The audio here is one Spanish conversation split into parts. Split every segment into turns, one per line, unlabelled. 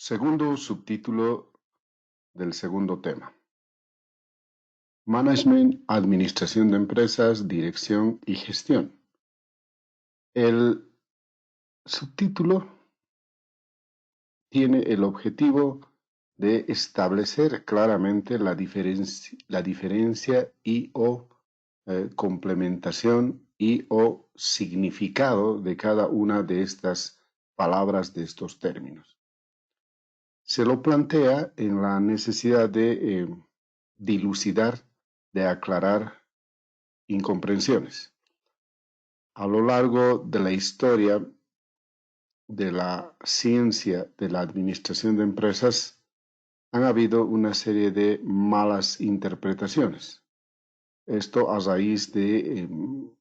Segundo subtítulo del segundo tema. Management, administración de empresas, dirección y gestión. El subtítulo tiene el objetivo de establecer claramente la diferencia y o complementación y o significado de cada una de estas palabras, de estos términos. Se lo plantea en la necesidad de dilucidar, de aclarar incomprensiones. A lo largo de la historia de la ciencia de la administración de empresas, han habido una serie de malas interpretaciones. Esto a raíz de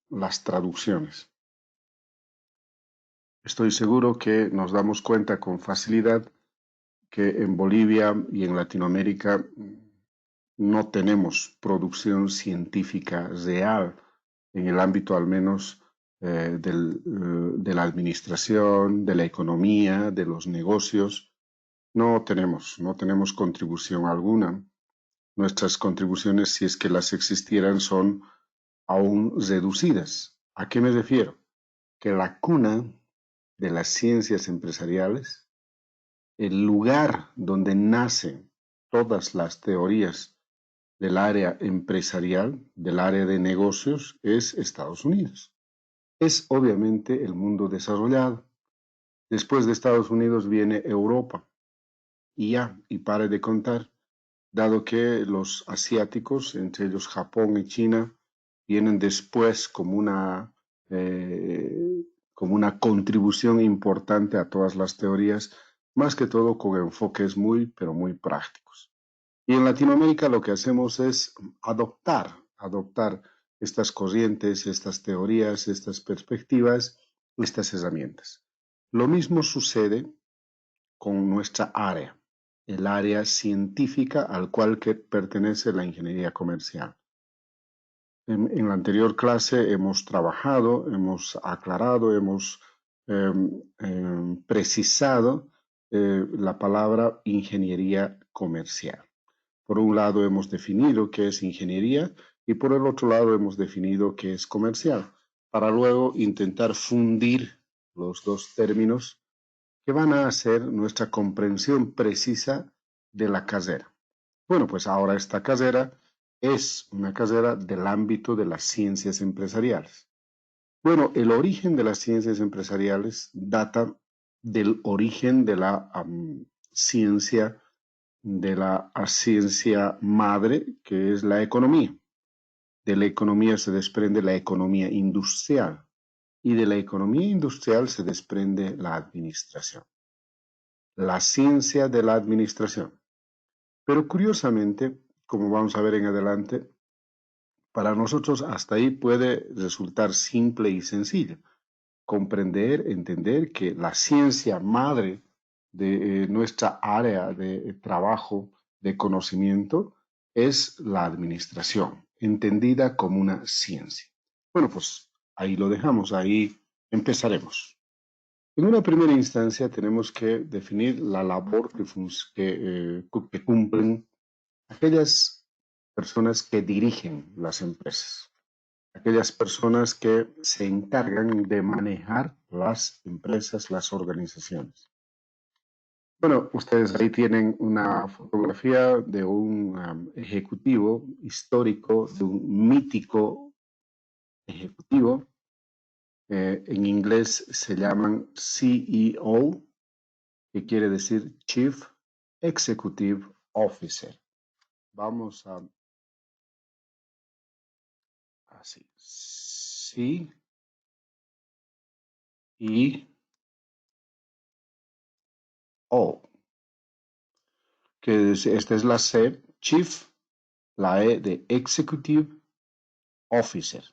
las traducciones. Estoy seguro que nos damos cuenta con facilidad que en Bolivia y en Latinoamérica no tenemos producción científica real en el ámbito al menos de la administración, de la economía, de los negocios. No tenemos contribución alguna. Nuestras contribuciones, si es que las existieran, son aún reducidas. ¿A qué me refiero? Que la cuna de las ciencias empresariales, el lugar donde nacen todas las teorías del área empresarial, del área de negocios, es Estados Unidos. Es obviamente el mundo desarrollado. Después de Estados Unidos viene Europa. Y pare de contar, dado que los asiáticos, entre ellos Japón y China, vienen después como una contribución importante a todas las teorías, más que todo con enfoques muy, pero muy prácticos. Y en Latinoamérica lo que hacemos es adoptar estas corrientes, estas teorías, estas perspectivas, estas herramientas. Lo mismo sucede con nuestra área, el área científica al cual que pertenece la ingeniería comercial. En la anterior clase hemos trabajado, hemos aclarado, hemos precisado la palabra ingeniería comercial. Por un lado hemos definido qué es ingeniería y por el otro lado hemos definido qué es comercial, para luego intentar fundir los dos términos que van a hacer nuestra comprensión precisa de la carrera. Bueno, pues ahora esta carrera es una carrera del ámbito de las ciencias empresariales. Bueno, el origen de las ciencias empresariales data del origen de la ciencia madre, que es la economía. De la economía se desprende la economía industrial y de la economía industrial se desprende la administración. La ciencia de la administración. Pero curiosamente, como vamos a ver en adelante, para nosotros hasta ahí puede resultar simple y sencillo. Comprender, entender que la ciencia madre de nuestra área de trabajo, de conocimiento, es la administración, entendida como una ciencia. Bueno, pues ahí lo dejamos, ahí empezaremos. En una primera instancia tenemos que definir la labor que cumplen aquellas personas que dirigen las empresas, aquellas personas que se encargan de manejar las empresas, las organizaciones. Bueno, ustedes ahí tienen una fotografía de un ejecutivo histórico, de un mítico ejecutivo. En inglés se llaman CEO, que quiere decir Chief Executive Officer. Vamos a así. C E O. Esta es la C, Chief, la E de Executive Officer.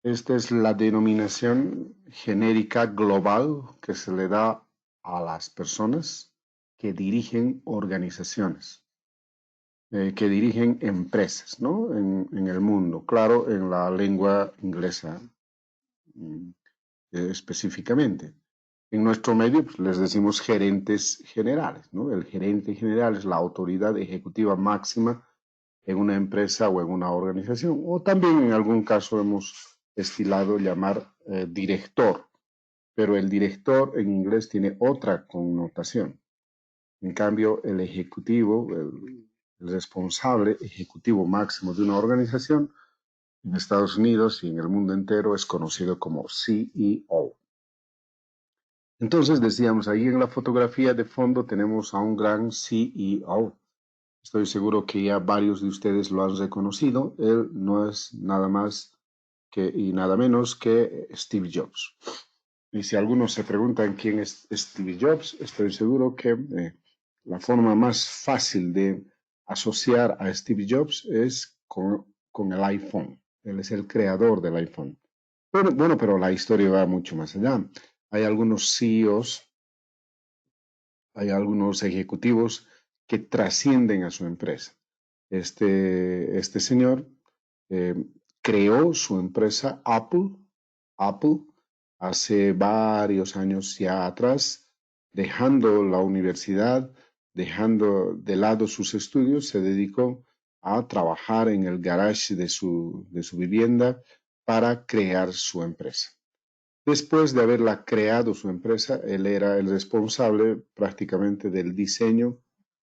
Esta es la denominación genérica global que se le da a las personas que dirigen organizaciones, que dirigen empresas, ¿no? En el mundo, claro, en la lengua inglesa específicamente. En nuestro medio pues, les decimos gerentes generales, ¿no? El gerente general es la autoridad ejecutiva máxima en una empresa o en una organización. O también en algún caso hemos estilado llamar director, pero el director en inglés tiene otra connotación. En cambio, el ejecutivo, el responsable ejecutivo máximo de una organización en Estados Unidos y en el mundo entero es conocido como CEO. Entonces decíamos, ahí en la fotografía de fondo tenemos a un gran CEO. Estoy seguro que ya varios de ustedes lo han reconocido. Él no es nada más y nada menos que Steve Jobs. Y si algunos se preguntan quién es Steve Jobs, estoy seguro que la forma más fácil de asociar a Steve Jobs es con el iPhone. Él es el creador del iPhone. Bueno, pero la historia va mucho más allá. Hay algunos CEOs, hay algunos ejecutivos que trascienden a su empresa. Este señor eh, creó su empresa Apple, hace varios años ya atrás, dejando la universidad, dejando de lado sus estudios, se dedicó a trabajar en el garage de su vivienda para crear su empresa. Después de haberla creado su empresa, él era el responsable prácticamente del diseño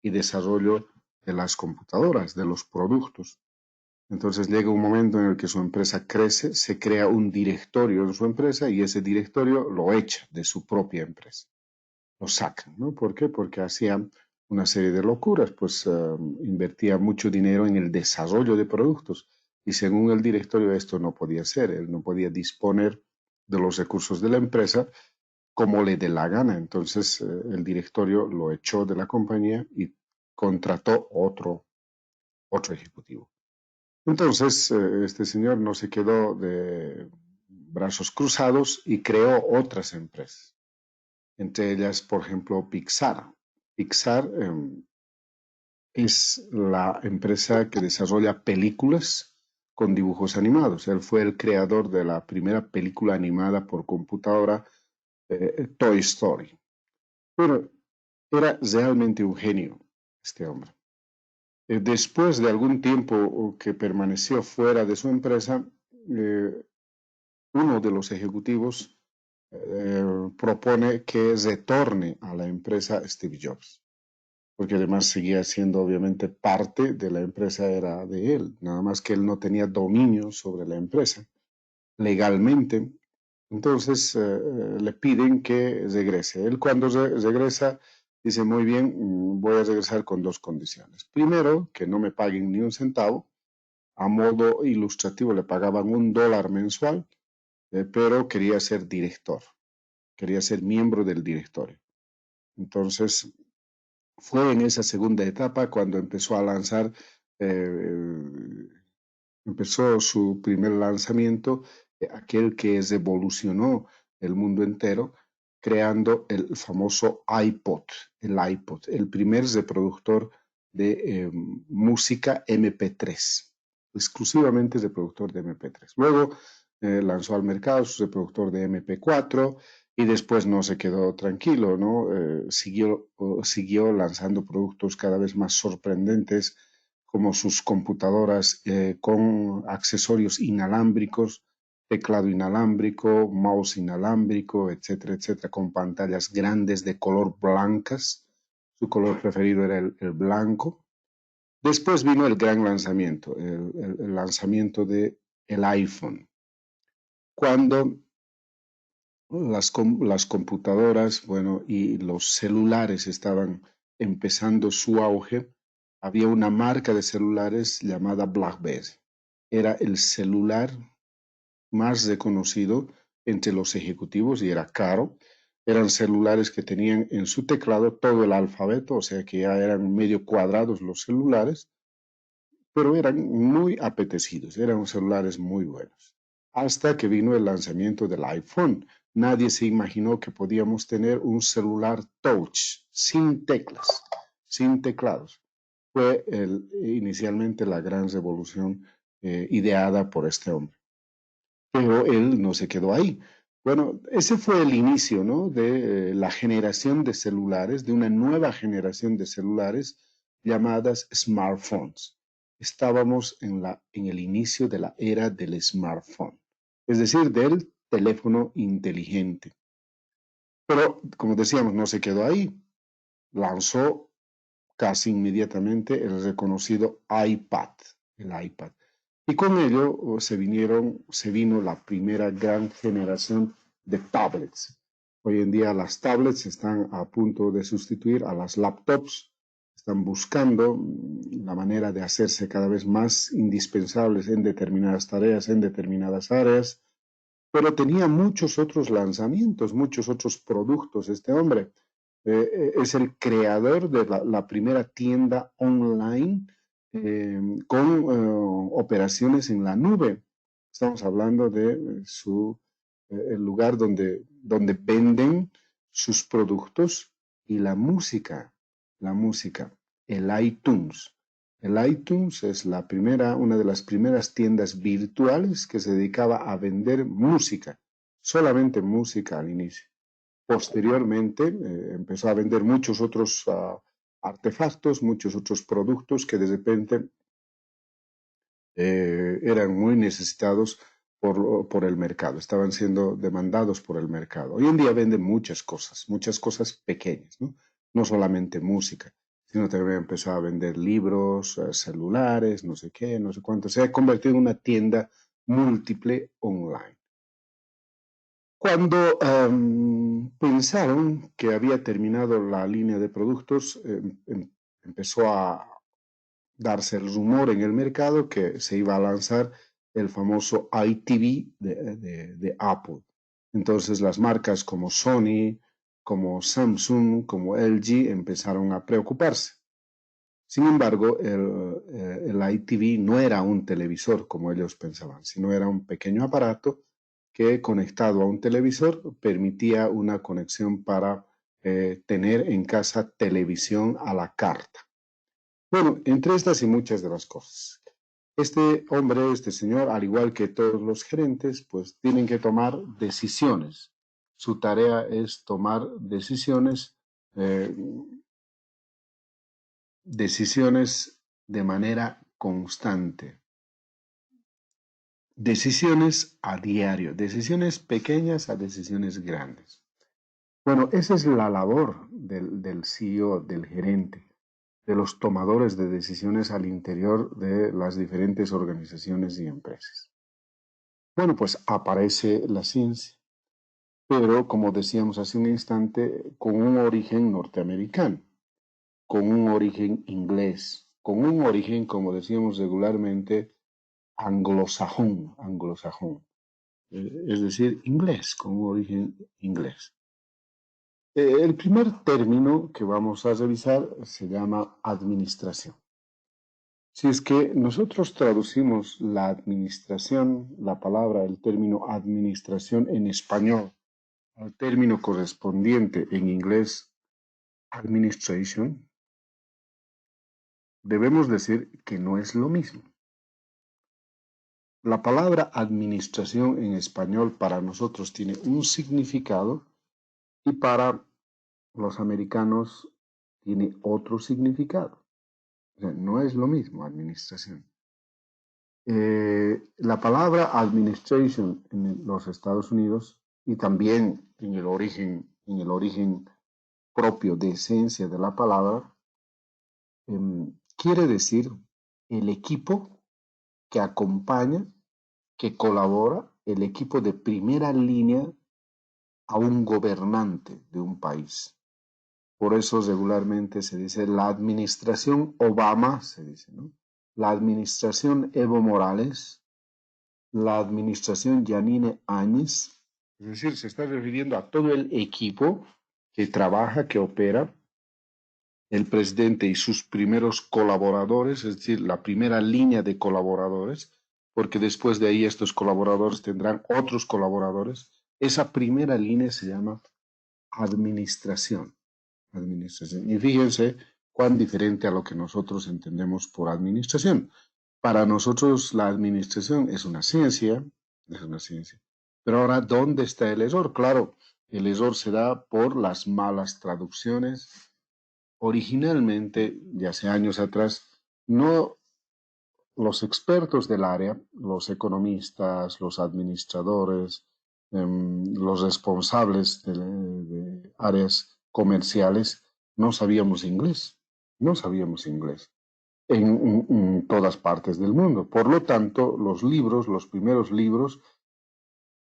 y desarrollo de las computadoras, de los productos. Entonces llega un momento en el que su empresa crece, se crea un directorio en su empresa y ese directorio lo echa de su propia empresa. Lo sacan, ¿no? ¿Por qué? Porque hacía una serie de locuras, pues invertía mucho dinero en el desarrollo de productos y según el directorio esto no podía ser, él no podía disponer de los recursos de la empresa como le dé la gana. Entonces el directorio lo echó de la compañía y contrató otro ejecutivo. Entonces, este señor no se quedó de brazos cruzados y creó otras empresas, entre ellas, por ejemplo, Pixar. Pixar es la empresa que desarrolla películas con dibujos animados. Él fue el creador de la primera película animada por computadora, Toy Story. Pero era realmente un genio este hombre. Después de algún tiempo que permaneció fuera de su empresa, uno de los ejecutivos propone que retorne a la empresa Steve Jobs, porque además seguía siendo obviamente parte de la empresa, era de él, nada más que él no tenía dominio sobre la empresa legalmente. Entonces le piden que regrese. Él cuando regresa dice, muy bien, voy a regresar con dos condiciones. Primero, que no me paguen ni un centavo. A modo ilustrativo le pagaban $1 mensual, pero quería ser director, quería ser miembro del directorio. Entonces, fue en esa segunda etapa cuando empezó a lanzar, empezó su primer lanzamiento, aquel que revolucionó el mundo entero, creando el famoso iPod, el primer reproductor de música MP3, exclusivamente reproductor de MP3. Luego lanzó al mercado su reproductor de MP4 y después no se quedó tranquilo, ¿no? Siguió lanzando productos cada vez más sorprendentes como sus computadoras con accesorios inalámbricos, teclado inalámbrico, mouse inalámbrico, etcétera, etcétera, con pantallas grandes de color blancas. Su color preferido era el blanco. Después vino el gran lanzamiento, el lanzamiento del iPhone, cuando las computadoras, bueno, y los celulares estaban empezando su auge. Había una marca de celulares llamada BlackBerry. Era el celular más reconocido entre los ejecutivos y era caro. Eran celulares que tenían en su teclado todo el alfabeto, o sea que ya eran medio cuadrados los celulares, pero eran muy apetecidos, eran celulares muy buenos. Hasta que vino el lanzamiento del iPhone. Nadie se imaginó que podíamos tener un celular touch, sin teclas, sin teclados. Fue inicialmente la gran revolución ideada por este hombre. Pero él no se quedó ahí. Bueno, ese fue el inicio, ¿no? De la generación de celulares, de una nueva generación de celulares llamadas smartphones. Estábamos en el inicio de la era del smartphone, es decir, del teléfono inteligente. Pero, como decíamos, no se quedó ahí. Lanzó casi inmediatamente el reconocido iPad, el iPad. Y con ello se vino la primera gran generación de tablets. Hoy en día las tablets están a punto de sustituir a las laptops, están buscando la manera de hacerse cada vez más indispensables en determinadas tareas, en determinadas áreas, pero tenía muchos otros lanzamientos, muchos otros productos. Este hombre es el creador de la primera tienda online con operaciones en la nube. Estamos hablando de el lugar donde venden sus productos y la música, el iTunes. El iTunes es una de las primeras tiendas virtuales que se dedicaba a vender música, solamente música al inicio. Posteriormente empezó a vender muchos otros artefactos, muchos otros productos que de repente eran muy necesitados por el mercado, estaban siendo demandados por el mercado. Hoy en día venden muchas cosas pequeñas, ¿no? No solamente música, sino también empezó a vender libros, celulares, no sé qué, no sé cuánto. Se ha convertido en una tienda múltiple online. Cuando pensaron que había terminado la línea de productos, empezó a darse el rumor en el mercado que se iba a lanzar el famoso iTV de Apple. Entonces las marcas como Sony, como Samsung, como LG empezaron a preocuparse. Sin embargo, el iTV no era un televisor como ellos pensaban, sino era un pequeño aparato que conectado a un televisor permitía una conexión para tener en casa televisión a la carta. Bueno, entre estas y muchas de las cosas. Este hombre, este señor, al igual que todos los gerentes, pues tienen que tomar decisiones. Su tarea es tomar eh, decisiones de manera constante, decisiones a diario, decisiones pequeñas a decisiones grandes. Bueno, esa es la labor del CEO, del gerente, de los tomadores de decisiones al interior de las diferentes organizaciones y empresas. Bueno, pues aparece la ciencia, pero como decíamos hace un instante, con un origen norteamericano, con un origen inglés, con un origen, como decíamos regularmente, anglosajón, es decir, inglés, con un origen inglés. El primer término que vamos a revisar se llama administración. Si es que nosotros traducimos la administración, la palabra, el término administración en español, al término correspondiente en inglés, administration, debemos decir que no es lo mismo. La palabra administración en español para nosotros tiene un significado y para los americanos tiene otro significado. O sea, no es lo mismo administración. La palabra administration en los Estados Unidos y también en el origen propio de esencia de la palabra, quiere decir el equipo que acompaña, que colabora, el equipo de primera línea a un gobernante de un país. Por eso regularmente se dice la administración Obama, se dice, ¿no? La administración Evo Morales, la administración Yanine Áñez, es decir, se está refiriendo a todo el equipo que trabaja, que opera, el presidente y sus primeros colaboradores, es decir, la primera línea de colaboradores, porque después de ahí estos colaboradores tendrán otros colaboradores. Esa primera línea se llama administración. Administración. Y fíjense cuán diferente a lo que nosotros entendemos por administración. Para nosotros la administración es una ciencia, Pero ahora, ¿dónde está el error? Claro, el error se da por las malas traducciones. Originalmente, ya hace años atrás, no los expertos del área, los economistas, los administradores, los responsables de áreas comerciales, no sabíamos inglés, no sabíamos inglés en todas partes del mundo. Por lo tanto, los libros, los primeros libros,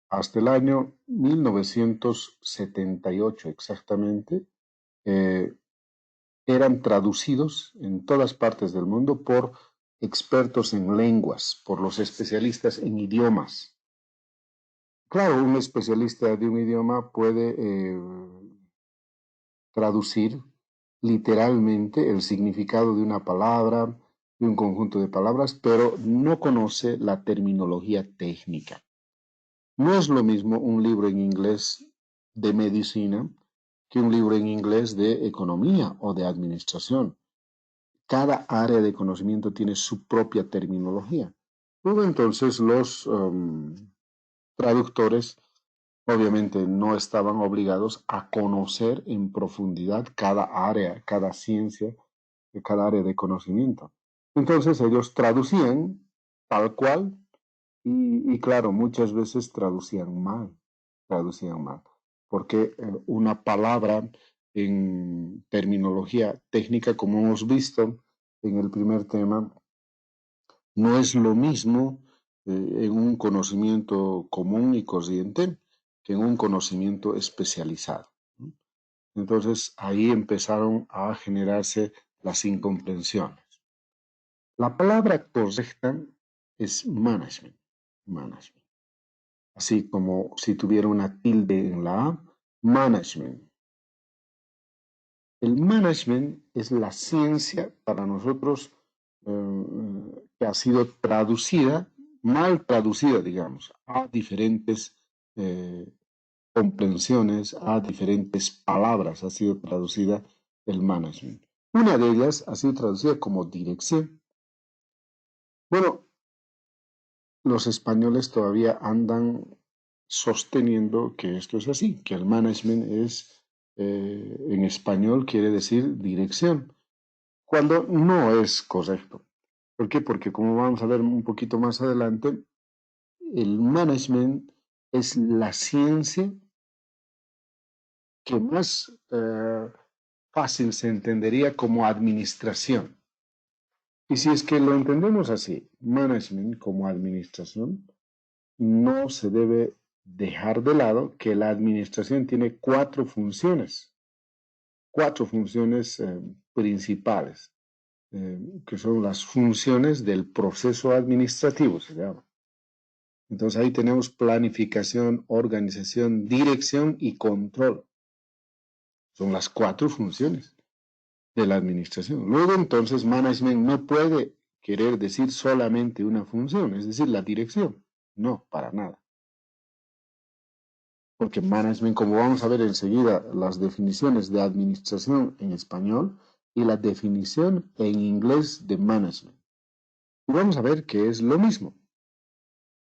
hasta el año 1978 exactamente, eh, eran traducidos en todas partes del mundo por expertos en lenguas, por los especialistas en idiomas. Claro, un especialista de un idioma puede traducir literalmente el significado de una palabra, de un conjunto de palabras, pero no conoce la terminología técnica. No es lo mismo un libro en inglés de medicina que un libro en inglés de economía o de administración. Cada área de conocimiento tiene su propia terminología. Luego entonces los traductores obviamente no estaban obligados a conocer en profundidad cada área, cada ciencia, cada área de conocimiento. Entonces ellos traducían tal cual y claro, muchas veces traducían mal, porque una palabra en terminología técnica, como hemos visto en el primer tema, no es lo mismo en un conocimiento común y corriente que en un conocimiento especializado. Entonces ahí empezaron a generarse las incomprensiones. La palabra correcta es management, management. Así como si tuviera una tilde en la A, management. El management es la ciencia para nosotros que ha sido traducida, mal traducida, digamos, a diferentes comprensiones, a diferentes palabras ha sido traducida el management. Una de ellas ha sido traducida como dirección. Bueno, los españoles todavía andan sosteniendo que esto es así, que el management es, en español quiere decir dirección, cuando no es correcto. ¿Por qué? Porque como vamos a ver un poquito más adelante, el management es la ciencia que más fácil se entendería como administración. Y si es que lo entendemos así, management como administración, no se debe dejar de lado que la administración tiene cuatro funciones principales, que son las funciones del proceso administrativo, se llama. Entonces ahí tenemos planificación, organización, dirección y control. Son las cuatro funciones de la administración. Luego entonces management no puede querer decir solamente una función, es decir, la dirección. No, para nada. Porque management, como vamos a ver enseguida, las definiciones de administración en español y la definición en inglés de management. Y vamos a ver que es lo mismo.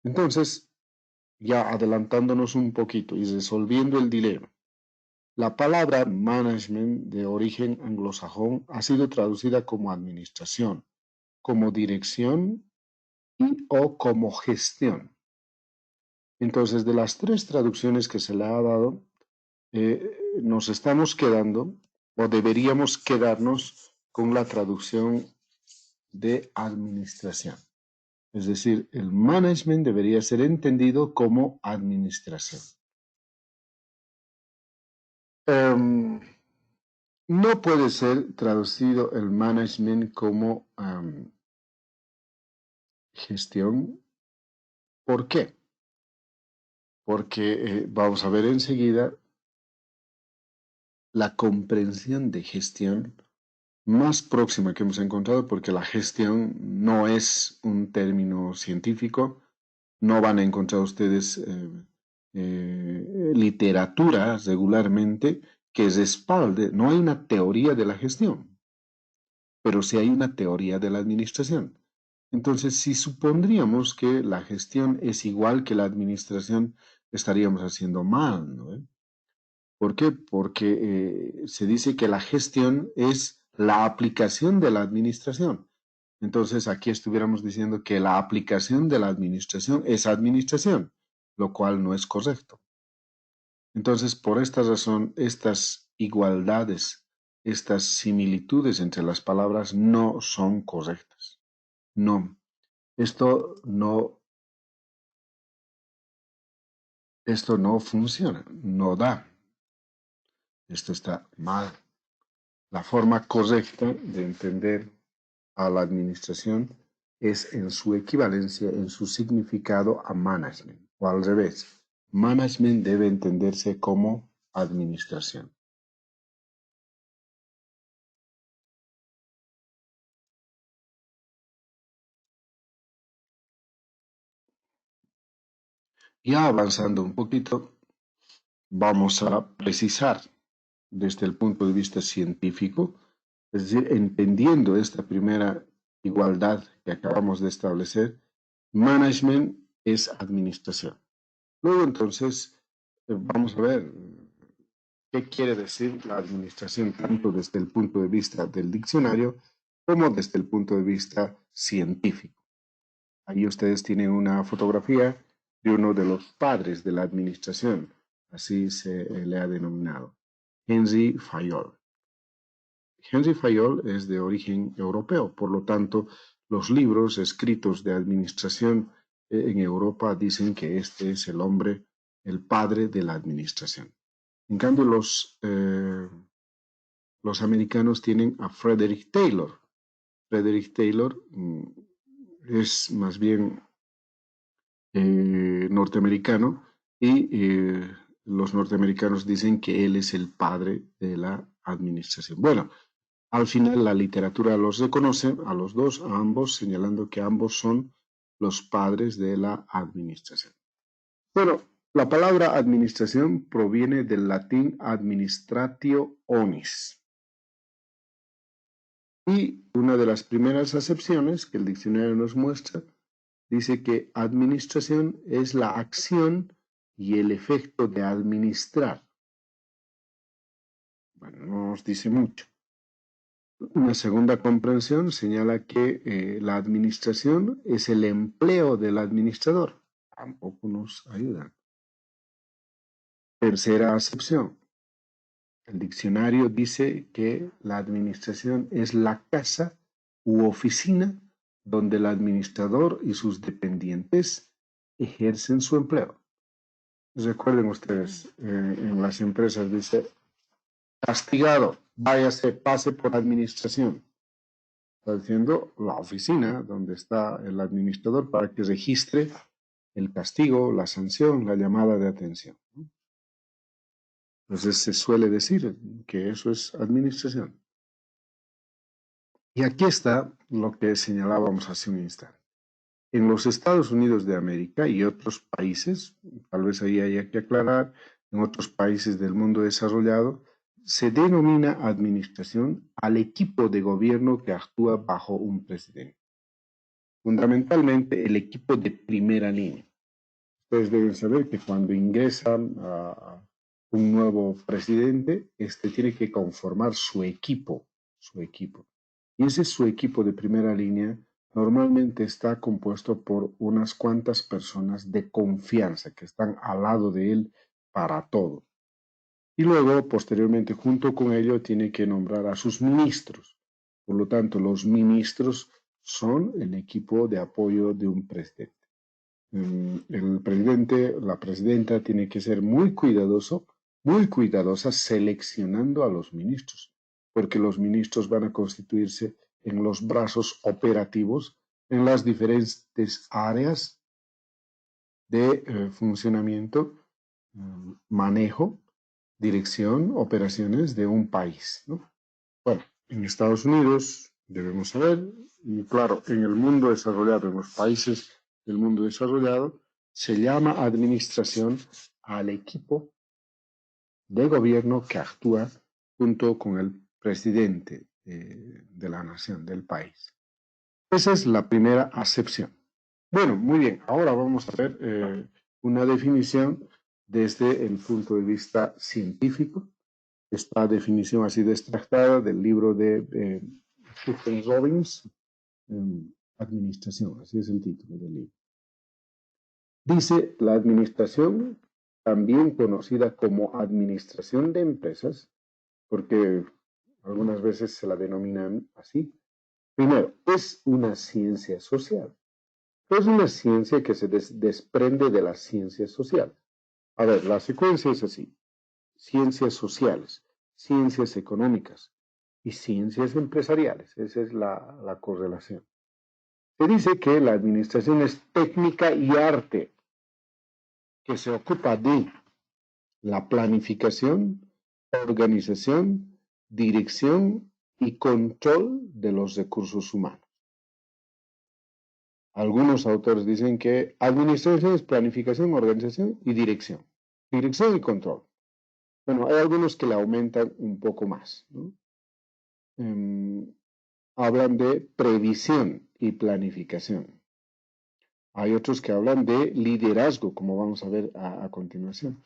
Entonces, ya adelantándonos un poquito y resolviendo el dilema, la palabra management de origen anglosajón ha sido traducida como administración, como dirección y o como gestión. Entonces, de las tres traducciones que se le ha dado, nos estamos quedando o deberíamos quedarnos con la traducción de administración. Es decir, el management debería ser entendido como administración. No puede ser traducido el management como gestión. ¿Por qué? Porque vamos a ver enseguida la comprensión de gestión más próxima que hemos encontrado, porque la gestión no es un término científico. No van a encontrar ustedes literatura regularmente que respalde. No hay una teoría de la gestión, pero sí hay una teoría de la administración. Entonces, si supondríamos que la gestión es igual que la administración, estaríamos haciendo mal, ¿no? ¿Por qué? Porque se dice que la gestión es la aplicación de la administración. Entonces aquí estuviéramos diciendo que la aplicación de la administración es administración, lo cual no es correcto. Entonces, por esta razón, estas igualdades, estas similitudes entre las palabras no son correctas. No, esto no, esto no funciona, no da. Esto está mal. La forma correcta de entender a la administración es en su equivalencia, en su significado a management, o al revés. Management debe entenderse como administración. Ya avanzando un poquito, vamos a precisar desde el punto de vista científico, es decir, entendiendo esta primera igualdad que acabamos de establecer, management es administración. Luego entonces vamos a ver qué quiere decir la administración tanto desde el punto de vista del diccionario como desde el punto de vista científico. Ahí ustedes tienen una fotografía de uno de los padres de la administración, así se le ha denominado, Henry Fayol. Henry Fayol es de origen europeo, por lo tanto, los libros escritos de administración en Europa dicen que este es el hombre, el padre de la administración. En cambio, los americanos tienen a Frederick Taylor. Frederick Taylor es más bien norteamericano y los norteamericanos dicen que él es el padre de la administración. Bueno, al final la literatura los reconoce a los dos, a ambos, señalando que ambos son los padres de la administración. Bueno, la palabra administración proviene del latín administratio onis. Y una de las primeras acepciones que el diccionario nos muestra dice que administración es la acción y el efecto de administrar. Bueno, no nos dice mucho. Una segunda comprensión señala que la administración es el empleo del administrador. Tampoco nos ayuda. Tercera acepción. El diccionario dice que la administración es la casa u oficina donde el administrador y sus dependientes ejercen su empleo. Recuerden ustedes, en las empresas dice, castigado, váyase, pase por administración. Está diciendo la oficina donde está el administrador para que registre el castigo, la sanción, la llamada de atención. Entonces se suele decir que eso es administración. Y aquí está lo que señalábamos hace un instante. En los Estados Unidos de América y otros países, tal vez ahí haya que aclarar, en otros países del mundo desarrollado, se denomina administración al equipo de gobierno que actúa bajo un presidente. Fundamentalmente el equipo de primera línea. Ustedes deben saber que cuando ingresan a un nuevo presidente, este tiene que conformar su equipo. Y ese su equipo de primera línea normalmente está compuesto por unas cuantas personas de confianza que están al lado de él para todo. Y luego, posteriormente, junto con ello, tiene que nombrar a sus ministros. Por lo tanto, los ministros son el equipo de apoyo de un presidente. El presidente, la presidenta tiene que ser muy cuidadosa seleccionando a los ministros, porque los ministros van a constituirse en los brazos operativos en las diferentes áreas de funcionamiento, manejo, dirección, operaciones de un país, ¿no? Bueno, en Estados Unidos debemos saber, y claro, en el mundo desarrollado, en los países del mundo desarrollado, se llama administración al equipo de gobierno que actúa junto con el presidente de la nación, del país. Esa es la primera acepción. Bueno, muy bien, ahora vamos a ver una definición desde el punto de vista científico. Esta definición ha sido extractada del libro de Stephen Robbins, Administración, así es el título del libro. Dice, la administración, también conocida como administración de empresas, porque algunas veces se la denominan así. Primero, es una ciencia social. Es una ciencia que se desprende de las ciencias sociales. A ver, la secuencia es así. Ciencias sociales, ciencias económicas y ciencias empresariales. Esa es la correlación. Se dice que la administración es técnica y arte que se ocupa de la planificación, organización, dirección y control de los recursos humanos. Algunos autores dicen que administración es planificación, organización y dirección. Dirección y control. Bueno, hay algunos que le aumentan un poco más, ¿no? Hablan de previsión y planificación. Hay otros que hablan de liderazgo, como vamos a ver a continuación.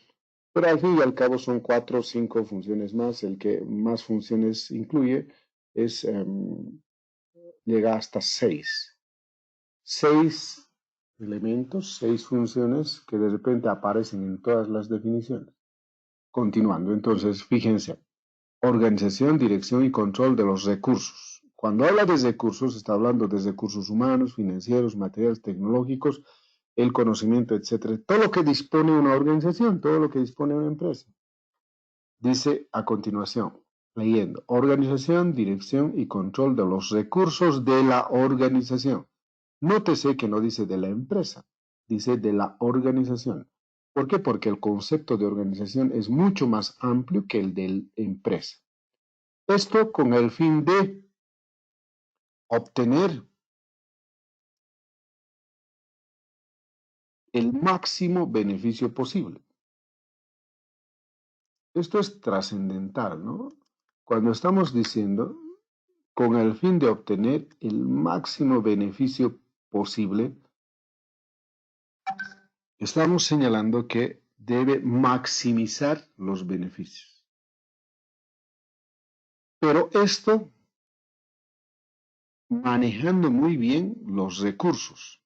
Pero al fin y al cabo son 4 o 5 funciones más. El que más funciones incluye es, llega hasta 6. 6 elementos, 6 funciones que de repente aparecen en todas las definiciones. Continuando, entonces, fíjense, organización, dirección y control de los recursos. Cuando habla de recursos, está hablando de recursos humanos, financieros, materiales, tecnológicos, el conocimiento, etcétera. Todo lo que dispone una organización, todo lo que dispone una empresa. Dice a continuación, leyendo, organización, dirección y control de los recursos de la organización. Nótese que no dice de la empresa, dice de la organización. ¿Por qué? Porque el concepto de organización es mucho más amplio que el de empresa. Esto con el fin de obtener el máximo beneficio posible. Esto es trascendental, ¿no? Cuando estamos diciendo con el fin de obtener el máximo beneficio posible, estamos señalando que debe maximizar los beneficios. Pero esto manejando muy bien los recursos.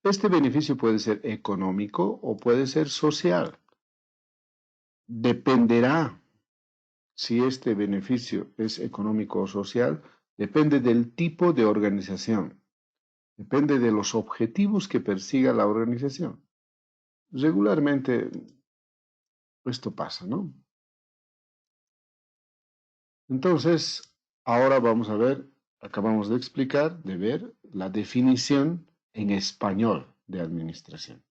Este beneficio puede ser económico o puede ser social. Dependerá si este beneficio es económico o social, depende del tipo de organización, depende de los objetivos que persiga la organización. Regularmente esto pasa, ¿no? Entonces, ahora vamos a ver, acabamos de explicar, de ver la definición en español de administración.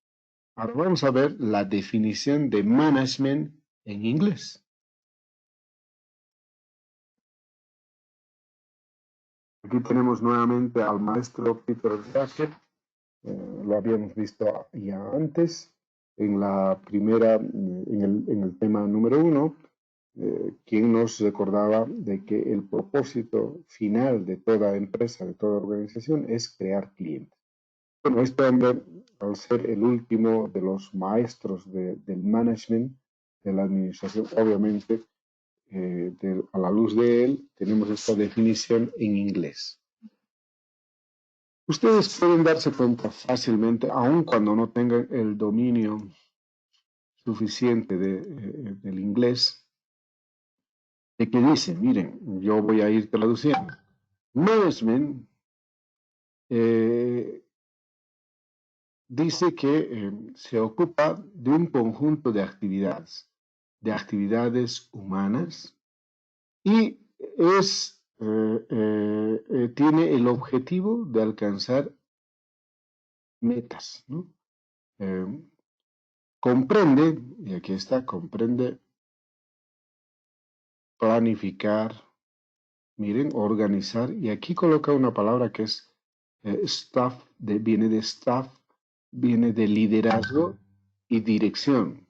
Ahora vamos a ver la definición de management en inglés. Aquí tenemos nuevamente al maestro Peter Drucker. Lo habíamos visto ya antes en la primera, en el tema número 1, quien nos recordaba de que el propósito final de toda empresa, de toda organización, es crear clientes. Bueno, este hombre, al ser el último de los maestros del management, de la administración, obviamente, a la luz de él, tenemos esta definición en inglés. Ustedes pueden darse cuenta fácilmente, aun cuando no tengan el dominio suficiente del inglés, de que dice, miren, yo voy a ir traduciendo. Management dice que se ocupa de un conjunto de actividades humanas, y tiene el objetivo de alcanzar metas, ¿no? Comprende, y aquí está, comprende planificar, miren, organizar, y aquí coloca una palabra que es staff, viene de staff, viene de liderazgo y dirección.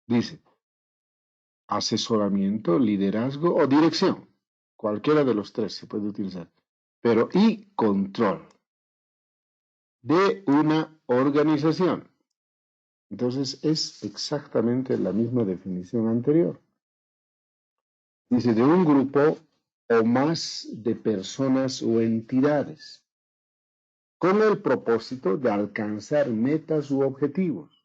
Dice, asesoramiento, liderazgo o dirección. Cualquiera de los tres se puede utilizar. Pero y control de una organización. Entonces es exactamente la misma definición anterior. Dice, de un grupo o más de personas o entidades, con el propósito de alcanzar metas u objetivos.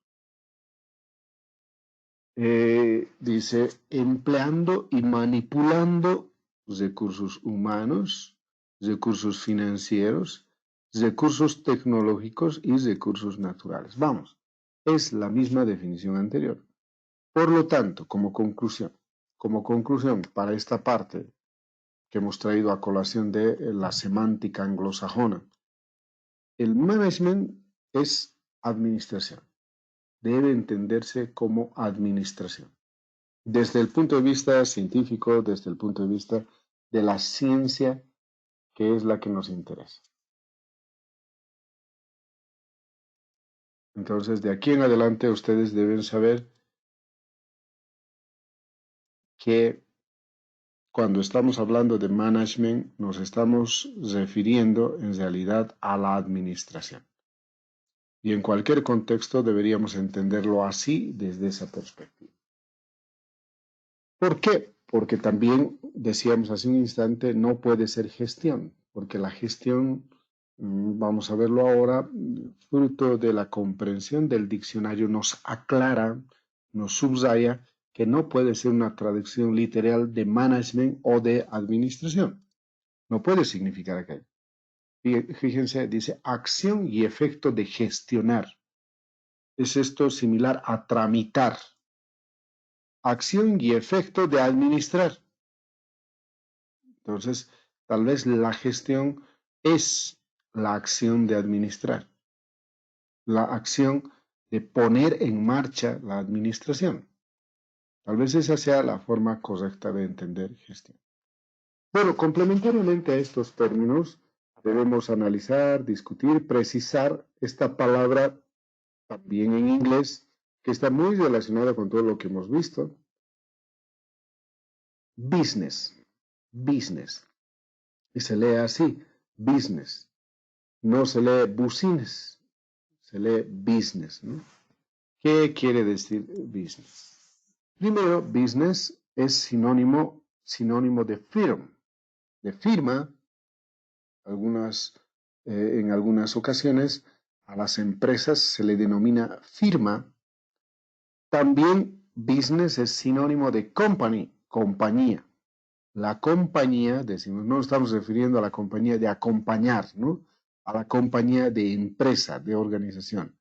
Dice, empleando y manipulando recursos humanos, recursos financieros, recursos tecnológicos y recursos naturales. Vamos, es la misma definición anterior. Por lo tanto, como conclusión para esta parte que hemos traído a colación de la semántica anglosajona, el management es administración, debe entenderse como administración. Desde el punto de vista científico, desde el punto de vista de la ciencia, que es la que nos interesa. Entonces, de aquí en adelante, ustedes deben saber que cuando estamos hablando de management, nos estamos refiriendo en realidad a la administración. Y en cualquier contexto deberíamos entenderlo así, desde esa perspectiva. ¿Por qué? Porque también, decíamos hace un instante, no puede ser gestión, porque la gestión, vamos a verlo ahora, fruto de la comprensión del diccionario, nos aclara, nos subraya que no puede ser una traducción literal de management o de administración. No puede significar aquello. Fíjense, dice acción y efecto de gestionar. Es esto similar a tramitar. Acción y efecto de administrar. Entonces, tal vez la gestión es la acción de administrar, la acción de poner en marcha la administración. Tal vez esa sea la forma correcta de entender gestión. Bueno, complementariamente a estos términos, debemos analizar, discutir, precisar esta palabra también en inglés, que está muy relacionada con todo lo que hemos visto. Business, business. Y se lee así, business. No se lee business, se lee business, ¿no? ¿Qué quiere decir business? Primero, business es sinónimo de firma. En algunas ocasiones a las empresas se le denomina firma. También business es sinónimo de company, compañía. La compañía, decimos, no estamos refiriendo a la compañía de acompañar, ¿no? A la compañía de empresa, de organización.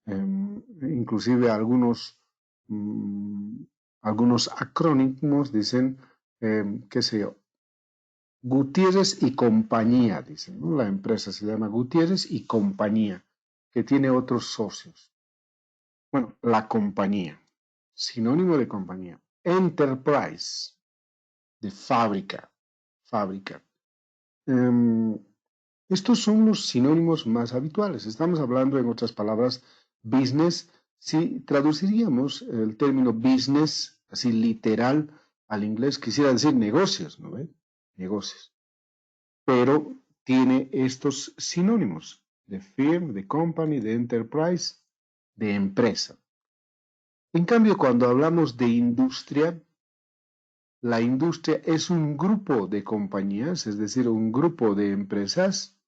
Inclusive algunos acrónimos dicen, qué sé yo, Gutiérrez y compañía, dicen, ¿no? La empresa se llama Gutiérrez y compañía, que tiene otros socios. Bueno, la compañía, sinónimo de compañía. Enterprise, de fábrica. Estos son los sinónimos más habituales. Estamos hablando, en otras palabras, business. Si traduciríamos el término business, así literal, al inglés, quisiera decir negocios, ¿no ve? Negocios. Pero tiene estos sinónimos de firm, de company, de enterprise, de empresa. En cambio, cuando hablamos de industria, la industria es un grupo de compañías, es decir, un grupo de empresas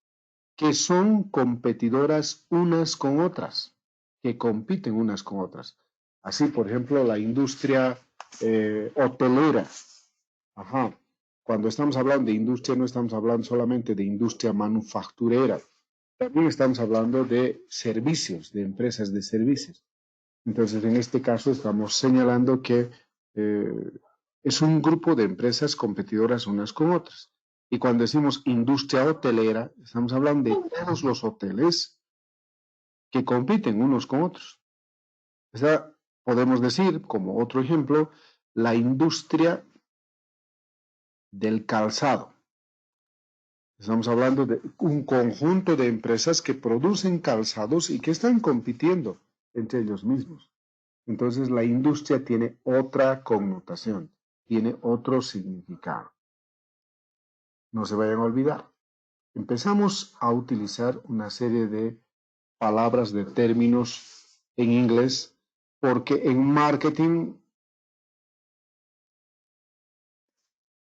que son competidoras unas con otras, que compiten unas con otras. Así, por ejemplo, la industria hotelera. Ajá. Cuando estamos hablando de industria, no estamos hablando solamente de industria manufacturera, también estamos hablando de servicios, de empresas de servicios. Entonces, en este caso, estamos señalando que es un grupo de empresas competidoras unas con otras. Y cuando decimos industria hotelera, estamos hablando de todos los hoteles que compiten unos con otros. O sea, podemos decir, como otro ejemplo, la industria del calzado. Estamos hablando de un conjunto de empresas que producen calzados y que están compitiendo entre ellos mismos. Entonces la industria tiene otra connotación, tiene otro significado. No se vayan a olvidar. Empezamos a utilizar una serie de palabras, de términos en inglés, porque en marketing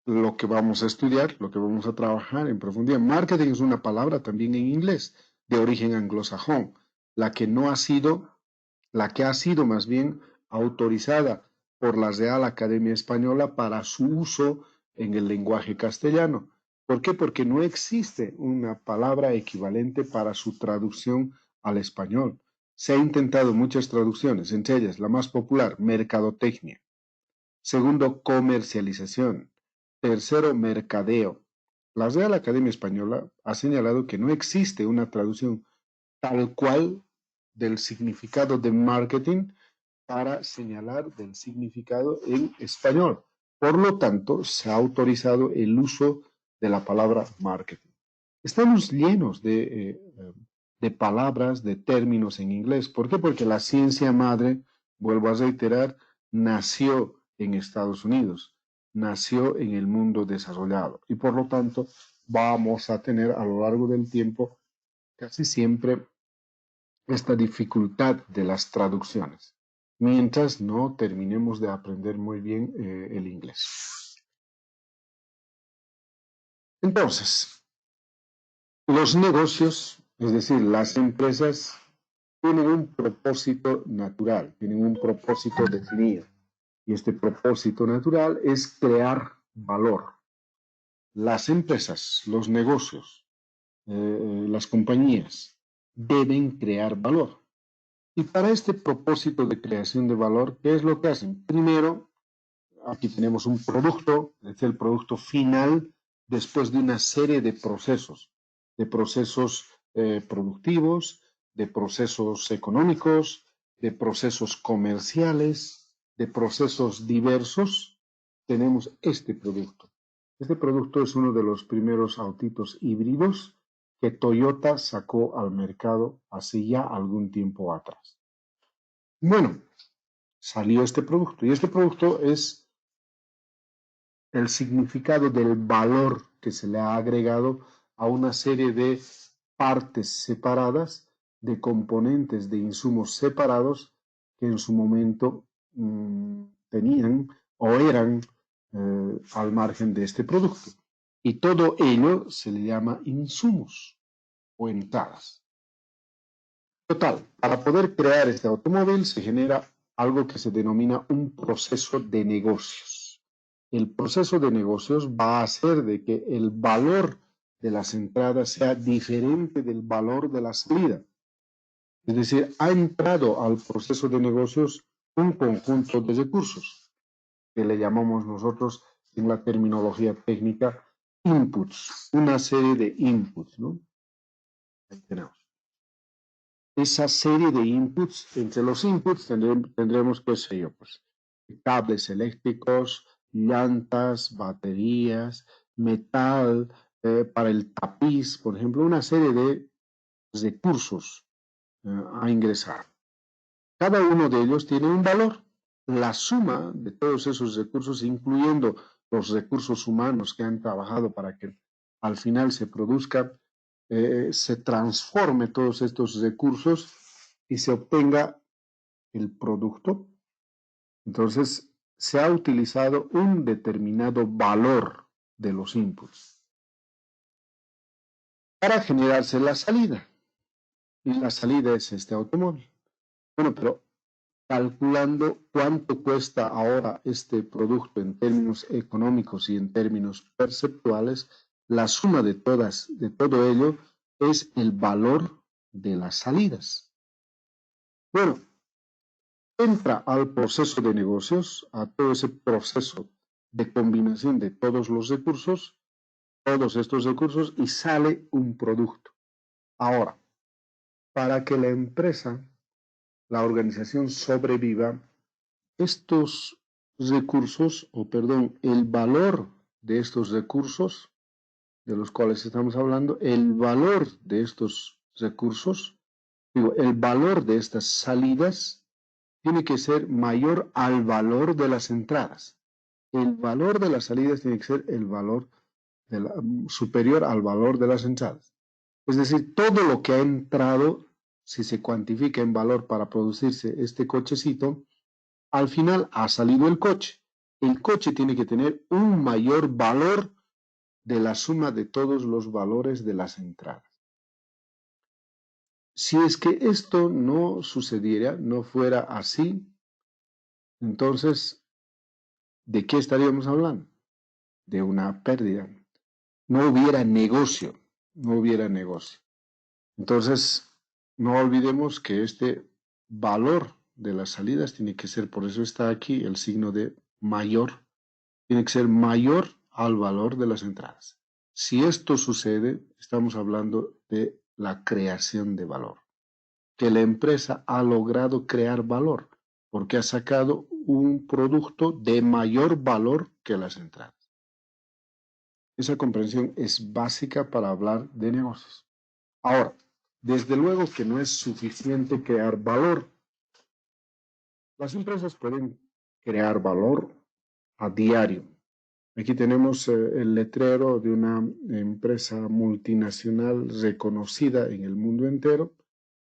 lo que vamos a estudiar, lo que vamos a trabajar en profundidad. Marketing es una palabra también en inglés de origen anglosajón, la que no ha sido, la que ha sido más bien autorizada por la Real Academia Española para su uso en el lenguaje castellano. ¿Por qué? Porque no existe una palabra equivalente para su traducción al español. Se ha intentado muchas traducciones, entre ellas la más popular, mercadotecnia. Segundo, comercialización. Tercero, mercadeo. La Real Academia Española ha señalado que no existe una traducción tal cual del significado de marketing para señalar del significado en español. Por lo tanto, se ha autorizado el uso de la palabra marketing. Estamos llenos de palabras, de términos en inglés. ¿Por qué? Porque la ciencia madre, vuelvo a reiterar, nació en Estados Unidos, nació en el mundo desarrollado y por lo tanto vamos a tener a lo largo del tiempo casi siempre esta dificultad de las traducciones, mientras no terminemos de aprender muy bien el inglés. Entonces, los negocios, es decir, las empresas, tienen un propósito natural, tienen un propósito definido. Y este propósito natural es crear valor. Las empresas, los negocios, las compañías deben crear valor. Y para este propósito de creación de valor, ¿qué es lo que hacen? Primero, aquí tenemos un producto, es el producto final después de una serie de procesos productivos, de procesos económicos, de procesos comerciales, de procesos diversos, tenemos este producto. Este producto es uno de los primeros autitos híbridos que Toyota sacó al mercado hace ya algún tiempo atrás. Bueno, salió este producto y este producto es el significado del valor que se le ha agregado a una serie de partes separadas, de componentes, de insumos separados que en su momento tenían o eran al margen de este producto. Y todo ello se le llama insumos o entradas. Total, para poder crear este automóvil se genera algo que se denomina un proceso de negocios. El proceso de negocios va a hacer de que el valor de las entradas sea diferente del valor de la salida. Es decir, ha entrado al proceso de negocios un conjunto de recursos que le llamamos nosotros en la terminología técnica inputs, una serie de inputs, ¿no? Ahí tenemos. Esa serie de inputs, entre los inputs tendremos, qué sé yo, pues, cables eléctricos, llantas, baterías, metal, para el tapiz, por ejemplo, una serie de recursos a ingresar. Cada uno de ellos tiene un valor. La suma de todos esos recursos, incluyendo los recursos humanos que han trabajado para que al final se produzca, se transforme todos estos recursos y se obtenga el producto. Entonces, se ha utilizado un determinado valor de los inputs para generarse la salida. Y la salida es este automóvil. Bueno, pero calculando cuánto cuesta ahora este producto en términos económicos y en términos perceptuales, la suma de todo ello es el valor de las salidas. Bueno, entra al proceso de negocios, a todo ese proceso de combinación de todos los recursos, todos estos recursos, y sale un producto. Ahora, para que la empresa, la organización sobreviva, estos recursos, el valor de estos recursos de los cuales estamos hablando, el valor de estos recursos, el valor de estas salidas tiene que ser mayor al valor de las entradas. El valor de las salidas tiene que ser el valor superior al valor de las entradas. Es decir, todo lo que ha entrado si se cuantifica en valor para producirse este cochecito, al final ha salido el coche. El coche tiene que tener un mayor valor de la suma de todos los valores de las entradas. Si es que esto no sucediera, no fuera así, entonces, ¿de qué estaríamos hablando? De una pérdida. No hubiera negocio, no hubiera negocio. Entonces, no olvidemos que este valor de las salidas tiene que ser, por eso está aquí el signo de mayor, tiene que ser mayor al valor de las entradas. Si esto sucede, estamos hablando de la creación de valor, que la empresa ha logrado crear valor, porque ha sacado un producto de mayor valor que las entradas. Esa comprensión es básica para hablar de negocios. Ahora, desde luego que no es suficiente crear valor. Las empresas pueden crear valor a diario. Aquí tenemos el letrero de una empresa multinacional reconocida en el mundo entero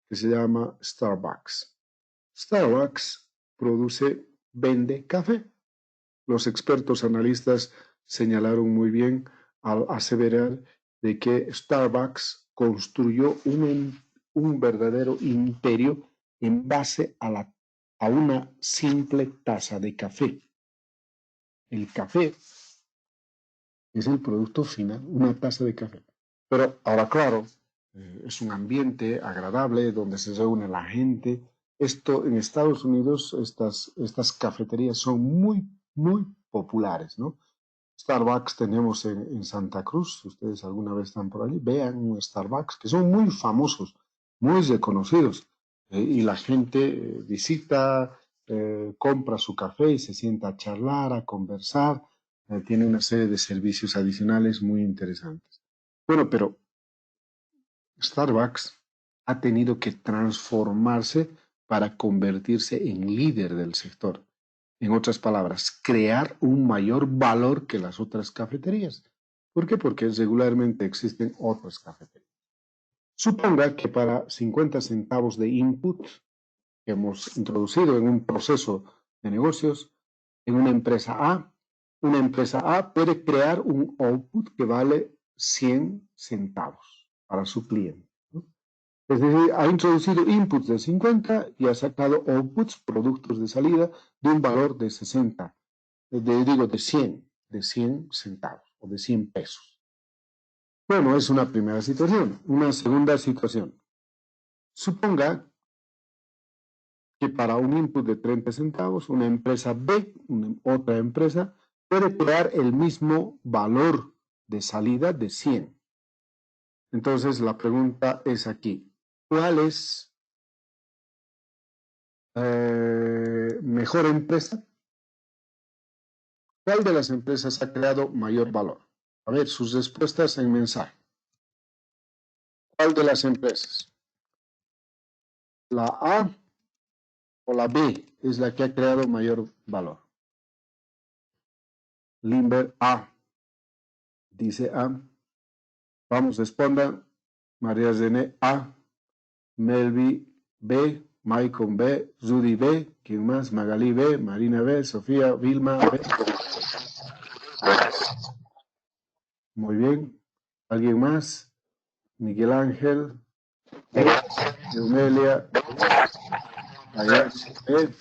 que se llama Starbucks. Starbucks vende café. Los expertos analistas señalaron muy bien al aseverar de que Starbucks construyó un verdadero imperio en base a una simple taza de café. El café es el producto final, una taza de café. Pero ahora, claro, es un ambiente agradable donde se reúne la gente. Esto en Estados Unidos, estas cafeterías son muy populares, ¿no? Starbucks tenemos en Santa Cruz, si ustedes alguna vez están por allí, vean un Starbucks, que son muy famosos, muy reconocidos, y la gente visita, compra su café y se sienta a charlar, a conversar, tiene una serie de servicios adicionales muy interesantes. Bueno, pero Starbucks ha tenido que transformarse para convertirse en líder del sector. En otras palabras, crear un mayor valor que las otras cafeterías. ¿Por qué? Porque regularmente existen otras cafeterías. Suponga que para 50 centavos de input que hemos introducido en un proceso de negocios, en una empresa A puede crear un output que vale 100 centavos para su cliente, ¿no? Es decir, ha introducido inputs de 50 y ha sacado outputs, productos de salida, de un valor de 60, de 100 centavos o de 100 pesos. Bueno, es una primera situación. Una segunda situación. Suponga que para un input de 30 centavos, una empresa B, otra empresa, puede crear el mismo valor de salida de 100. Entonces, la pregunta es aquí, ¿cuál es mejor empresa? ¿Cuál de las empresas ha creado mayor valor? A ver, sus respuestas en mensaje. ¿Cuál de las empresas? ¿La A o la B es la que ha creado mayor valor? Limber A. Dice A. Vamos, respondan. María René A. Melvi B. Maicon B. Rudy B. ¿Quién más? Magalí B. Marina B. Sofía Vilma B. Muy bien. ¿Alguien más? Miguel Ángel B. Eumelia B.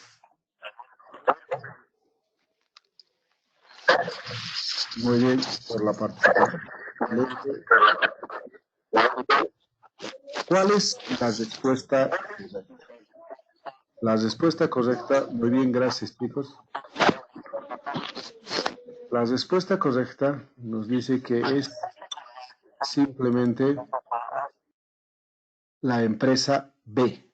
Muy bien por la participación. ¿Cuál es la respuesta correcta? La respuesta correcta, muy bien, gracias chicos. La respuesta correcta nos dice que es simplemente la empresa B.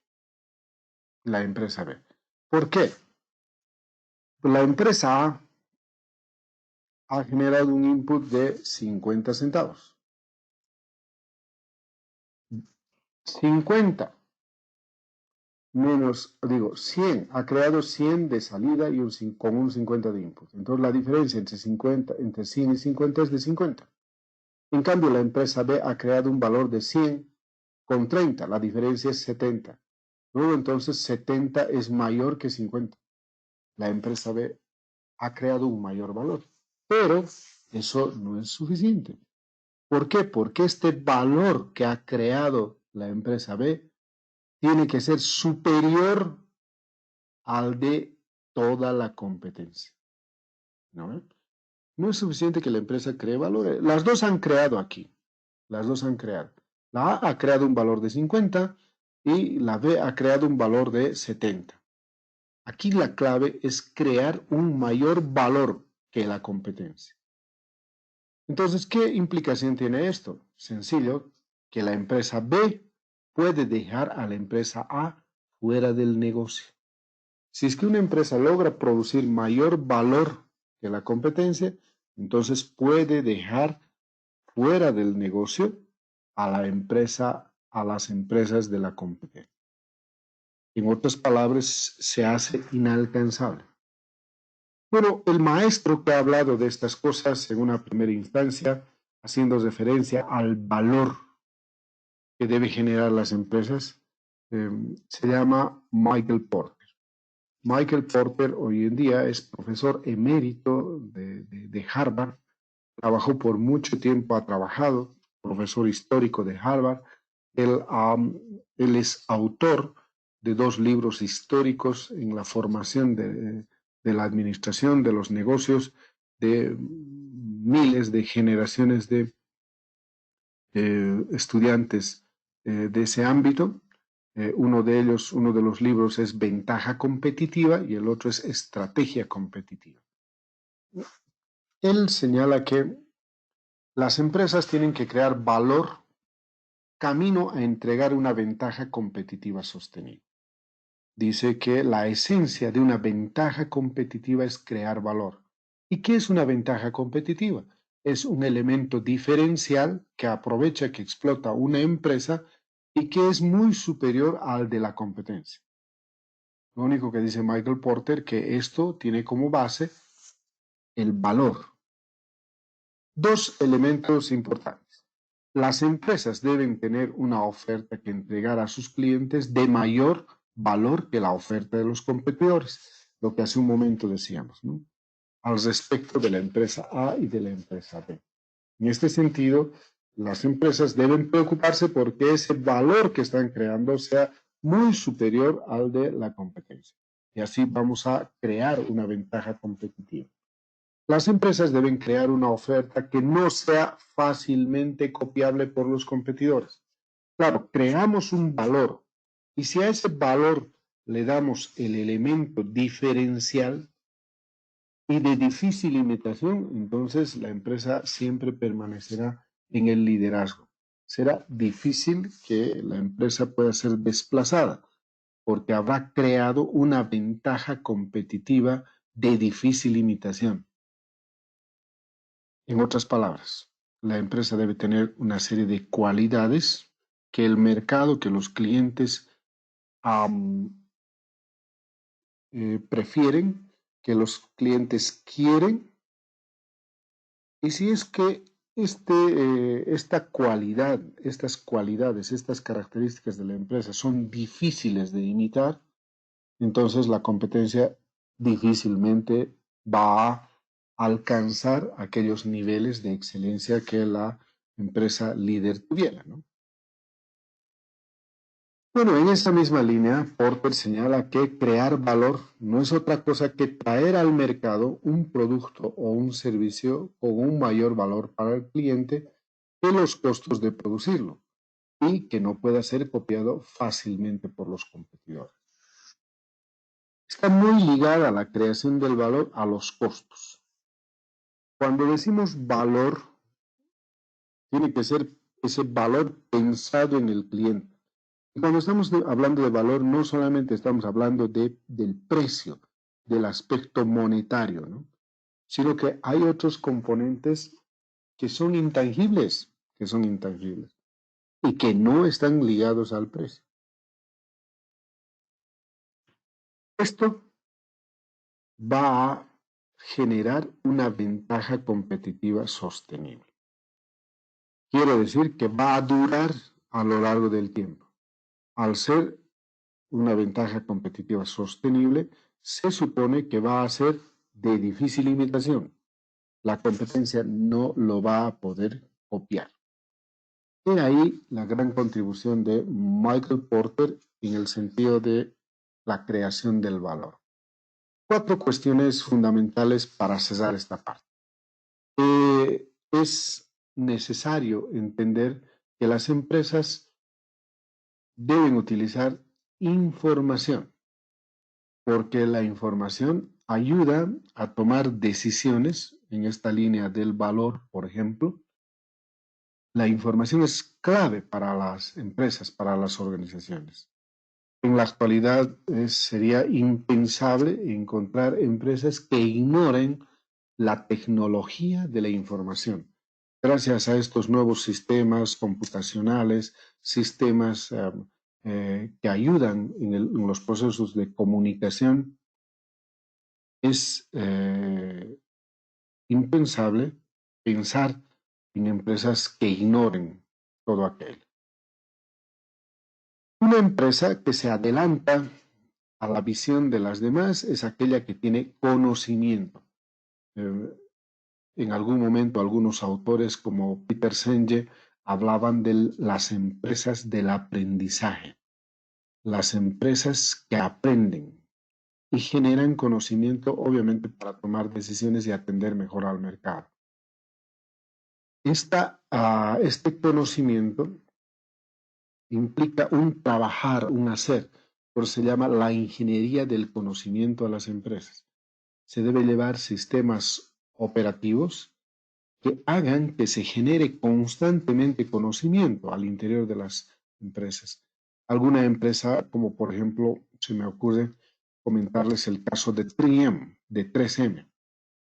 La empresa B. ¿Por qué? La empresa A ha generado un input de 50 centavos. 50 menos, 100, ha creado 100 de salida y con un 50 de input. Entonces la diferencia entre 100 y 50 es de 50. En cambio, la empresa B ha creado un valor de 100 con 30, la diferencia es 70. Luego entonces 70 es mayor que 50. La empresa B ha creado un mayor valor, pero eso no es suficiente. ¿Por qué? Porque este valor que ha creado la empresa B tiene que ser superior al de toda la competencia. ¿No? No es suficiente que la empresa cree valores. Las dos han creado aquí. Las dos han creado. La A ha creado un valor de 50 y la B ha creado un valor de 70. Aquí la clave es crear un mayor valor que la competencia. Entonces, ¿qué implicación tiene esto? Sencillo, que la empresa B puede dejar a la empresa A fuera del negocio. Si es que una empresa logra producir mayor valor que la competencia, entonces puede dejar fuera del negocio a la empresa, a las empresas de la competencia. En otras palabras, se hace inalcanzable. Bueno, el maestro que ha hablado de estas cosas en una primera instancia, haciendo referencia al valor que debe generar las empresas, se llama Michael Porter. Michael Porter hoy en día es profesor emérito de Harvard, trabajó por mucho tiempo, ha trabajado, profesor histórico de Harvard. Él es autor de 2 libros históricos en la formación de la administración, de los negocios, de miles de generaciones de estudiantes de ese ámbito. Uno de ellos, uno de los libros es Ventaja Competitiva y el otro es Estrategia Competitiva. Él señala que las empresas tienen que crear valor camino a entregar una ventaja competitiva sostenible. Dice que la esencia de una ventaja competitiva es crear valor. ¿Y qué es una ventaja competitiva? Es un elemento diferencial que aprovecha, que explota una empresa y que es muy superior al de la competencia. Lo único que dice Michael Porter que esto tiene como base el valor. 2 elementos importantes. Las empresas deben tener una oferta que entregar a sus clientes de mayor valor que la oferta de los competidores, lo que hace un momento decíamos, ¿no? Al respecto de la empresa A y de la empresa B. En este sentido, las empresas deben preocuparse porque ese valor que están creando sea muy superior al de la competencia. Y así vamos a crear una ventaja competitiva. Las empresas deben crear una oferta que no sea fácilmente copiable por los competidores. Claro, creamos un valor y si a ese valor le damos el elemento diferencial y de difícil imitación, entonces la empresa siempre permanecerá en el liderazgo. Será difícil que la empresa pueda ser desplazada porque habrá creado una ventaja competitiva de difícil imitación. En otras palabras, la empresa debe tener una serie de cualidades que el mercado, que los clientes prefieren, que los clientes quieren. Y si es que esta cualidad, estas cualidades, estas características de la empresa son difíciles de imitar, entonces la competencia difícilmente va a alcanzar aquellos niveles de excelencia que la empresa líder tuviera, ¿no? Bueno, en esta misma línea, Porter señala que crear valor no es otra cosa que traer al mercado un producto o un servicio con un mayor valor para el cliente que los costos de producirlo y que no pueda ser copiado fácilmente por los competidores. Está muy ligada la creación del valor a los costos. Cuando decimos valor, tiene que ser ese valor pensado en el cliente. Y cuando estamos hablando de valor, no solamente estamos hablando del precio, del aspecto monetario, ¿no? Sino que hay otros componentes que son intangibles y que no están ligados al precio. Esto va a generar una ventaja competitiva sostenible. Quiere decir que va a durar a lo largo del tiempo. Al ser una ventaja competitiva sostenible, se supone que va a ser de difícil imitación. La competencia no lo va a poder copiar. Y ahí la gran contribución de Michael Porter en el sentido de la creación del valor. 4 cuestiones fundamentales para cesar esta parte. Es necesario entender que las empresas deben utilizar información, porque la información ayuda a tomar decisiones en esta línea del valor, por ejemplo. La información es clave para las empresas, para las organizaciones. En la actualidad sería impensable encontrar empresas que ignoren la tecnología de la información. Gracias a estos nuevos sistemas computacionales, sistemas que ayudan en los procesos de comunicación, es impensable pensar en empresas que ignoren todo aquello. Una empresa que se adelanta a la visión de las demás es aquella que tiene conocimiento. En algún momento algunos autores como Peter Senge hablaban de las empresas del aprendizaje, las empresas que aprenden y generan conocimiento, obviamente, para tomar decisiones y atender mejor al mercado. Este conocimiento implica un trabajar, un hacer, por eso se llama la ingeniería del conocimiento a las empresas. Se debe llevar sistemas operativos que hagan que se genere constantemente conocimiento al interior de las empresas. Alguna empresa, como por ejemplo, se me ocurre comentarles el caso de 3M, de 3M.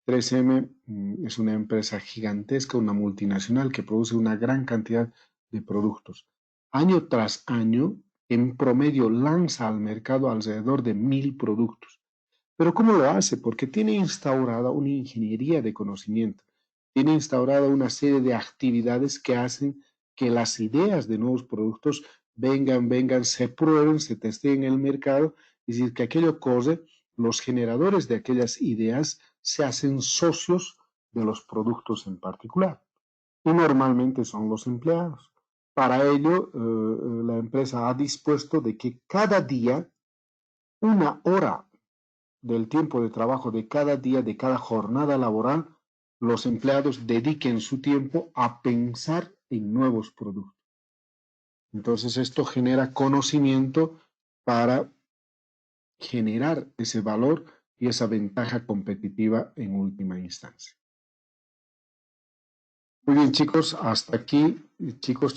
3M es una empresa gigantesca, una multinacional que produce una gran cantidad de productos. Año tras año, en promedio, lanza al mercado alrededor de 1000 productos. ¿Pero cómo lo hace? Porque tiene instaurada una ingeniería de conocimiento, tiene instaurada una serie de actividades que hacen que las ideas de nuevos productos vengan, se prueben, se testeen en el mercado, es decir, que aquello corre, los generadores de aquellas ideas se hacen socios de los productos en particular. Y normalmente son los empleados. Para ello, la empresa ha dispuesto de que cada día, una hora del tiempo de trabajo de cada día, de cada jornada laboral, los empleados dediquen su tiempo a pensar en nuevos productos. Entonces esto genera conocimiento para generar ese valor y esa ventaja competitiva en última instancia. Muy bien, chicos, hasta aquí, chicos.